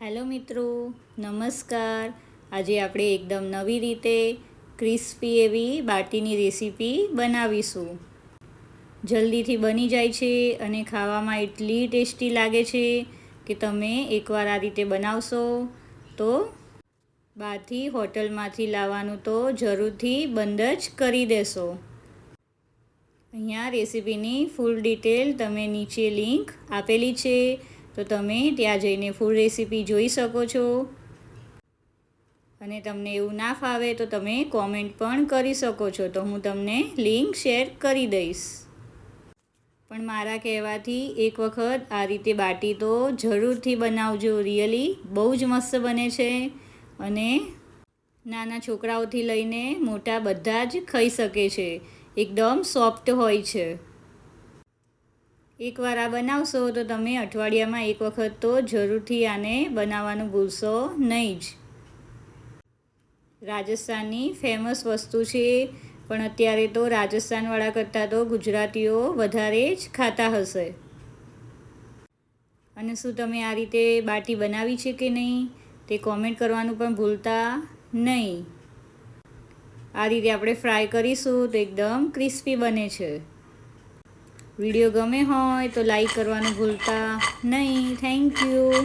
Hello મિત્રો, નમસ્કાર. આજે આપણે એકદમ નવી રીતે ક્રિસ્પી એવી બાટીની રેસીપી બનાવીશું. જલ્દીથી બની જાય છે અને ખાવામાં એટલી ટેસ્ટી લાગે છે કે તમે એકવાર આ રીતે બનાવશો તો બહારથી હોટલમાંથી લાવવાનું તો જરૂરથી બંધ જ કરી દેશો. અહીંયા રેસીપીની ફૂલ ડિટેલ તમે નીચે લિંક આપેલી છે, તો તમે ત્યાં જઈને ફૂલ રેસીપી જોઈ શકો છો. અને તમને એવું ના ફાવે તો તમે કોમેન્ટ પણ કરી શકો છો, તો હું તમને લિંક શેર કરી દઈશ. પણ મારા કહેવાથી એક વખત આ રીતે બાટી તો જરૂરથી બનાવજો. રિયલી બહુ જ મસ્ત બને છે અને નાના છોકરાઓથી લઈને મોટા બધા જ ખાઈ શકે છે. એકદમ સોફ્ટ હોય છે. એકવાર આ બનાવશો તો તમે અઠવાડિયામાં એક વખત તો જરૂરથી આને બનાવવાનું ભૂલશો નહીં જ. રાજસ્થાનની ફેમસ વસ્તુ છે, પણ અત્યારે તો રાજસ્થાનવાળા કરતાં તો ગુજરાતીઓ વધારે જ ખાતા હશે. અને શું તમે આ રીતે બાટી બનાવી છે કે નહીં તે કોમેન્ટ કરવાનું પણ ભૂલતા નહીં. આ રીતે આપણે ફ્રાય કરીશું તો એકદમ ક્રિસ્પી બને છે. વિડીયો ગમે હોય તો લાઈક કરવાનું ભૂલતા નહીં. Thank you.